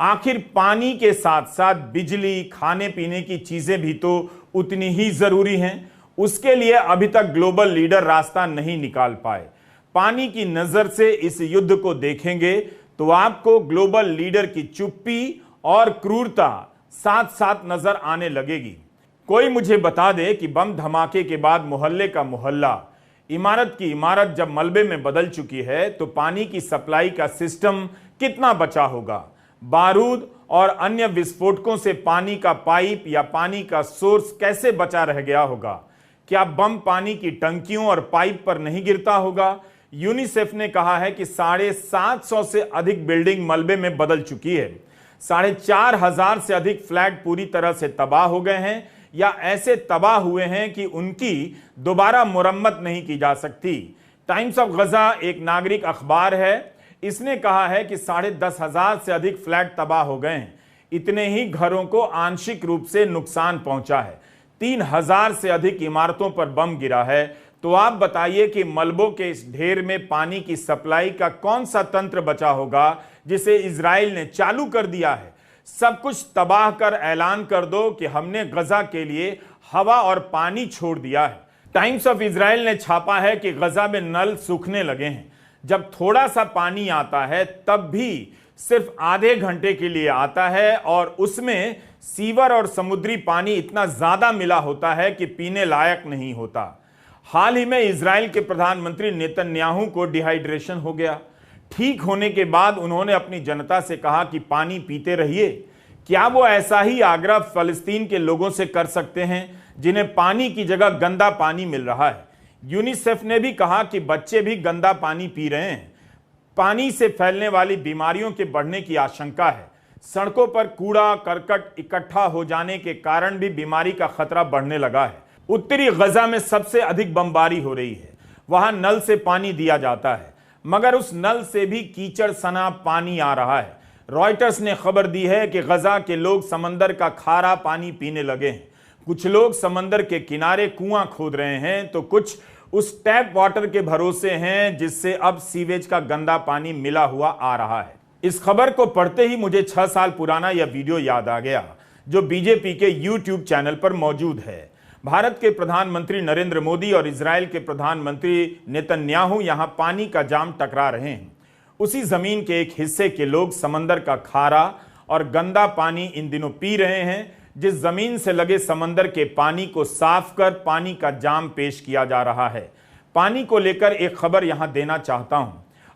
आखिर पानी के साथ साथ बिजली, खाने पीने की चीजें भी तो उतनी ही जरूरी हैं। उसके लिए अभी तक ग्लोबल लीडर रास्ता नहीं निकाल पाए। पानी की नजर से इस युद्ध को देखेंगे तो आपको ग्लोबल लीडर की चुप्पी और क्रूरता साथ साथ नजर आने लगेगी। कोई मुझे बता दे कि बम धमाके के बाद मोहल्ले का मोहल्ला, इमारत की इमारत जब मलबे में बदल चुकी है तो पानी की सप्लाई का सिस्टम कितना बचा होगा। बारूद और अन्य विस्फोटकों से पानी का पाइप या पानी का सोर्स कैसे बचा रह गया होगा। क्या बम पानी की टंकियों और पाइप पर नहीं गिरता होगा। यूनिसेफ ने कहा है कि 750 से अधिक बिल्डिंग मलबे में बदल चुकी है। 4500 से अधिक फ्लैट पूरी तरह से तबाह हो गए हैं या ऐसे तबाह हुए हैं कि उनकी दोबारा मुरम्मत नहीं की जा सकती। टाइम्स ऑफ गजा एक नागरिक अखबार है, इसने कहा है कि 10,500 से अधिक फ्लैट तबाह हो गए हैं। इतने ही घरों को आंशिक रूप से नुकसान पहुंचा है। 3000 से अधिक इमारतों पर बम गिरा है। तो आप बताइए कि मलबों के इस ढेर में पानी की सप्लाई का कौन सा तंत्र बचा होगा जिसे इजराइल ने चालू कर दिया है। सब कुछ तबाह कर ऐलान कर दो कि हमने गजा के लिए हवा और पानी छोड़ दिया है। टाइम्स ऑफ इजराइल ने छापा है कि गजा में नल सूखने लगे हैं। जब थोड़ा सा पानी आता है तब भी सिर्फ आधे घंटे के लिए आता है और उसमें सीवर और समुद्री पानी इतना ज्यादा मिला होता है कि पीने लायक नहीं होता। हाल ही में इजराइल के प्रधानमंत्री नेतन्याहू को डिहाइड्रेशन हो गया। ठीक होने के बाद उन्होंने अपनी जनता से कहा कि पानी पीते रहिए। क्या वो ऐसा ही आग्रह फलस्तीन के लोगों से कर सकते हैं जिन्हें पानी की जगह गंदा पानी मिल रहा है। यूनिसेफ ने भी कहा कि बच्चे भी गंदा पानी पी रहे हैं। पानी से फैलने वाली बीमारियों के बढ़ने की आशंका है। सड़कों पर कूड़ा करकट इकट्ठा हो जाने के कारण भी बीमारी का खतरा बढ़ने लगा है। उत्तरी गजा में सबसे अधिक बमबारी हो रही है। वहां नल से पानी दिया जाता है मगर उस नल से भी कीचड़ सना पानी आ रहा है। रॉयटर्स ने खबर दी है कि गजा के लोग समंदर का खारा पानी पीने लगे हैं। कुछ लोग समंदर के किनारे कुआं खोद रहे हैं तो कुछ उस टैप वाटर के भरोसे हैं जिससे अब सीवेज का गंदा पानी मिला हुआ आ रहा है। इस खबर को पढ़ते ही मुझे 6 साल पुराना यह वीडियो याद आ गया जो बीजेपी के यूट्यूब चैनल पर मौजूद है। भारत के प्रधानमंत्री नरेंद्र मोदी और इजराइल के प्रधानमंत्री नेतन्याहू यहां पानी का जाम टकरा रहे हैं। उसी जमीन के एक हिस्से के लोग समंदर का खारा और गंदा पानी इन दिनों पी रहे हैं। जिस जमीन से लगे समंदर के पानी को साफ कर पानी का जाम पेश किया जा रहा है। पानी को लेकर एक खबर यहां देना चाहता हूं।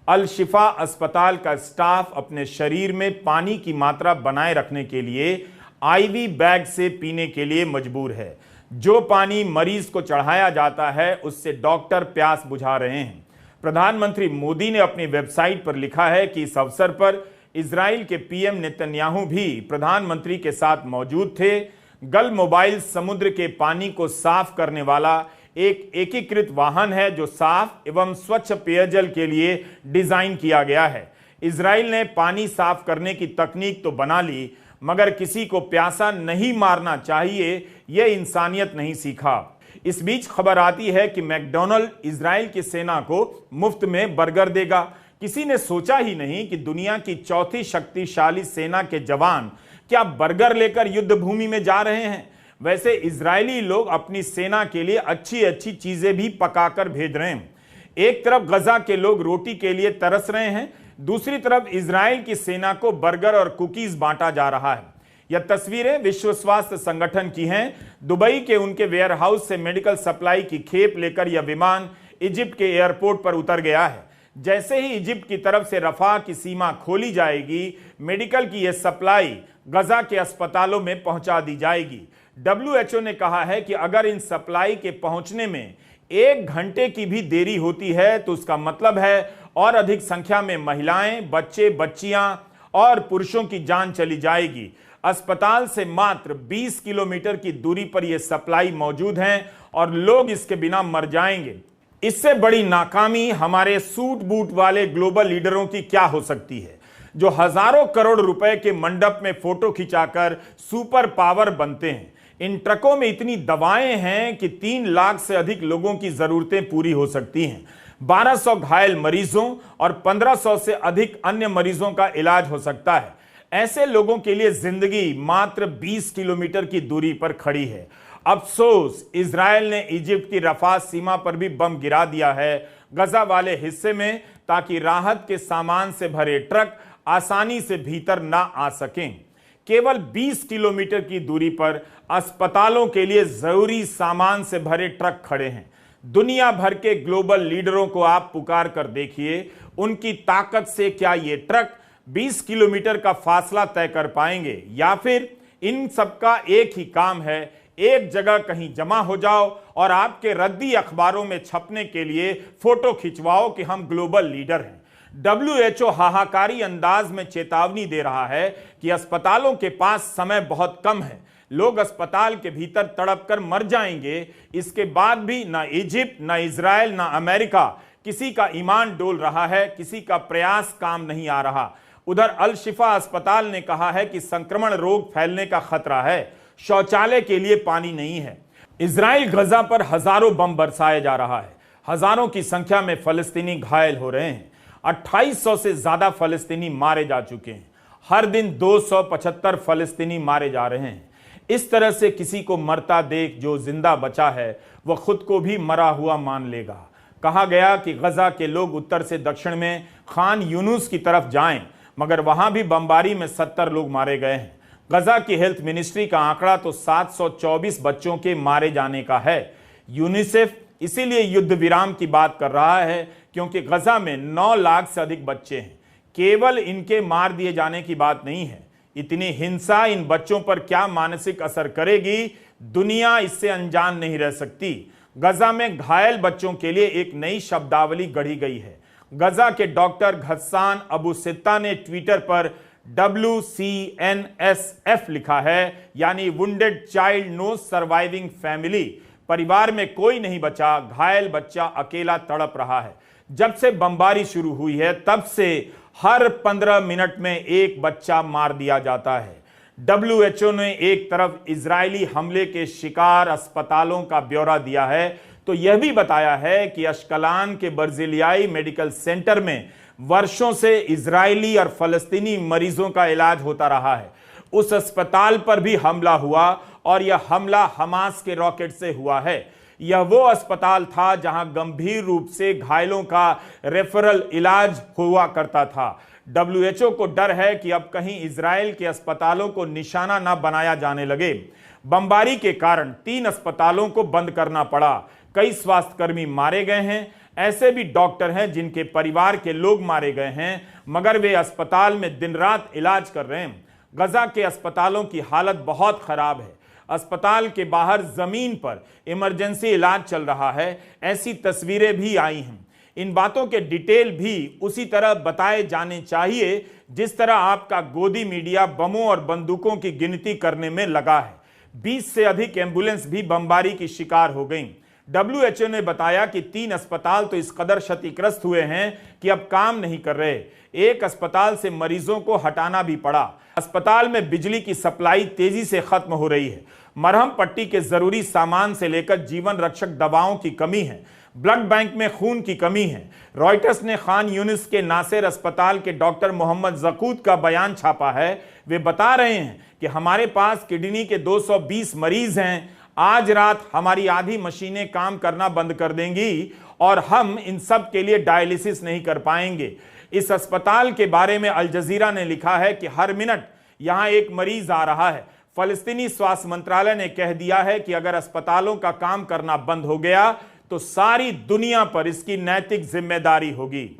अल शिफा अस्पताल का स्टाफ अपने शरीर में पानी की मात्रा बनाए रखने के लिए आईवी बैग से पीने के लिए मजबूर है। जो पानी मरीज को चढ़ाया जाता है उससे डॉक्टर प्यास बुझा रहे हैं। प्रधानमंत्री मोदी ने अपनी वेबसाइट पर लिखा है कि इस अवसर पर इजराइल के पीएम नेतन्याहू भी प्रधानमंत्री के साथ मौजूद थे। गल मोबाइल समुद्र के पानी को साफ करने वाला एक एकीकृत वाहन है जो साफ एवं स्वच्छ पेयजल के लिए डिजाइन किया गया है। इजराइल ने पानी साफ करने की तकनीक तो बना ली मगर किसी को प्यासा नहीं मारना चाहिए यह इंसानियत नहीं सीखा। इस बीच खबर आती है कि मैकडॉनल्ड इजराइल की सेना को मुफ्त में बर्गर देगा। किसी ने सोचा ही नहीं कि दुनिया की चौथी शक्तिशाली सेना के जवान क्या बर्गर लेकर युद्ध भूमि में जा रहे हैं। वैसे इजरायली लोग अपनी सेना के लिए अच्छी अच्छी चीजें भी पकाकर भेज रहे हैं। एक तरफ गजा के लोग रोटी के लिए तरस रहे हैं, दूसरी तरफ इजराइल की सेना को बर्गर और कुकीज बांटा जा रहा है। यह तस्वीरें विश्व स्वास्थ्य संगठन की हैं। दुबई के उनके वेयरहाउस से मेडिकल सप्लाई की खेप लेकर यह विमान इजिप्ट के एयरपोर्ट पर उतर गया है। जैसे ही इजिप्ट की तरफ से रफा की सीमा खोली जाएगी, मेडिकल की यह सप्लाई गजा के अस्पतालों में पहुंचा दी जाएगी। WHO ने कहा है कि अगर इन सप्लाई के पहुंचने में 1 घंटे की भी देरी होती है तो उसका मतलब है और अधिक संख्या में महिलाएं, बच्चे, बच्चियां और पुरुषों की जान चली जाएगी। अस्पताल से मात्र 20 किलोमीटर की दूरी पर यह सप्लाई मौजूद है और लोग इसके बिना मर जाएंगे। इससे बड़ी नाकामी हमारे सूट बूट वाले ग्लोबल लीडरों की क्या हो सकती है जो हजारों करोड़ रुपए के मंडप में फोटो खिंचाकर सुपर पावर बनते हैं। इन ट्रकों में इतनी दवाएं हैं कि 3 लाख से अधिक लोगों की जरूरतें पूरी हो सकती हैं। 1200 घायल मरीजों और 1500 से अधिक अन्य मरीजों का इलाज हो सकता है। ऐसे लोगों के लिए जिंदगी मात्र 20 किलोमीटर की दूरी पर खड़ी है। अफसोस, इजराइल ने इजिप्ट की रफा सीमा पर भी बम गिरा दिया है गजा वाले हिस्से में, ताकि राहत के सामान से भरे ट्रक आसानी से भीतर ना आ सकें। केवल 20 किलोमीटर की दूरी पर अस्पतालों के लिए जरूरी सामान से भरे ट्रक खड़े हैं। दुनिया भर के ग्लोबल लीडरों को आप पुकार कर देखिए, उनकी ताकत से क्या ये ट्रक 20 किलोमीटर का फासला तय कर पाएंगे? या फिर इन सबका एक ही काम है, एक जगह कहीं जमा हो जाओ और आपके रद्दी अखबारों में छपने के लिए फोटो खिंचवाओ कि हम ग्लोबल लीडर हैं। WHO हाहाकारी अंदाज में चेतावनी दे रहा है कि अस्पतालों के पास समय बहुत कम है, लोग अस्पताल के भीतर तड़प कर मर जाएंगे। इसके बाद भी ना इजिप्ट, ना इजराइल, ना अमेरिका किसी का ईमान डोल रहा है, किसी का प्रयास काम नहीं आ रहा। उधर अल शिफा अस्पताल ने कहा है कि संक्रमण रोग फैलने का खतरा है, शौचालय के लिए पानी नहीं है। इजराइल गजा पर हजारों बम बरसाया जा रहा है, हजारों की संख्या में फलस्तीनी घायल हो रहे हैं, 2800 से ज्यादा फलस्तीनी मारे जा चुके हैं, हर दिन 275 फलस्तीनी मारे जा रहे हैं। इस तरह से किसी को मरता देख जो जिंदा बचा है वह खुद को भी मरा हुआ मान लेगा। कहा गया कि गजा के लोग उत्तर से दक्षिण में खान यूनुस की तरफ जाएं, मगर वहां भी बमबारी में 70 लोग मारे गए हैं। गजा की हेल्थ मिनिस्ट्री का आंकड़ा तो 724 बच्चों के मारे जाने का है। यूनिसेफ इसीलिए युद्ध विराम की बात कर रहा है क्योंकि गजा में 9 लाख से अधिक बच्चे हैं। केवल इनके मार दिए जाने की बात नहीं है, इतनी हिंसा इन बच्चों पर क्या मानसिक असर करेगी, दुनिया इससे अनजान नहीं रह सकती। गजा में घायल बच्चों के लिए एक नई शब्दावली गढ़ी गई है। गजा के डॉक्टर घस्सान अबू सित्ता ने ट्विटर पर WCNSF लिखा है, यानी wounded child no surviving family. परिवार में कोई नहीं बचा, घायल बच्चा अकेला तड़प रहा है। जब से बमबारी शुरू हुई है तब से हर 15 मिनट में एक बच्चा मार दिया जाता है। WHO ने एक तरफ इजरायली हमले के शिकार अस्पतालों का ब्यौरा दिया है, तो यह भी बताया है कि अश्कलान के बर्जिलियाई मेडिकल सेंटर में वर्षों से इजरायली और फलस्तीनी मरीजों का इलाज होता रहा है। उस अस्पताल पर भी हमला हुआ और यह हमला हमास के रॉकेट से हुआ है। यह वो अस्पताल था जहां गंभीर रूप से घायलों का रेफरल इलाज हुआ करता था। WHO को डर है कि अब कहीं इजराइल के अस्पतालों को निशाना न बनाया जाने लगे। बमबारी के कारण 3 अस्पतालों को बंद करना पड़ा, कई स्वास्थ्यकर्मी मारे गए हैं। ऐसे भी डॉक्टर हैं जिनके परिवार के लोग मारे गए हैं, मगर वे अस्पताल में दिन रात इलाज कर रहे हैं। गजा के अस्पतालों की हालत बहुत खराब है। अस्पताल के बाहर जमीन पर इमरजेंसी इलाज चल रहा है, ऐसी तस्वीरें भी आई हैं। इन बातों के डिटेल भी उसी तरह बताए जाने चाहिए जिस तरह आपका गोदी मीडिया बमों और बंदूकों की गिनती करने में लगा है। 20 से अधिक एम्बुलेंस भी बमबारी की शिकार हो गईं। WHO ने बताया कि 3 अस्पताल तो इस कदर क्षतिग्रस्त हुए हैं कि अब काम नहीं कर रहे। एक अस्पताल से मरीजों को हटाना भी पड़ा। अस्पताल में बिजली की सप्लाई तेजी से खत्म हो रही है। मरहम पट्टी के जरूरी सामान से लेकर जीवन रक्षक दवाओं की कमी है। ब्लड बैंक में खून की कमी है। रॉयटर्स ने खान यूनिस के नासिर अस्पताल के डॉक्टर मोहम्मद जकूत का बयान छापा है। वे बता रहे हैं कि हमारे पास किडनी के 220 मरीज हैं। आज रात हमारी आधी मशीनें काम करना बंद कर देंगी और हम इन सब के लिए डायलिसिस नहीं कर पाएंगे। इस अस्पताल के बारे में अल जजीरा ने लिखा है कि हर मिनट यहां एक मरीज आ रहा है। फलस्तीनी स्वास्थ्य मंत्रालय ने कह दिया है कि अगर अस्पतालों का काम करना बंद हो गया तो सारी दुनिया पर इसकी नैतिक जिम्मेदारी होगी।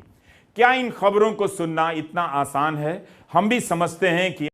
क्या इन खबरों को सुनना इतना आसान है? हम भी समझते हैं कि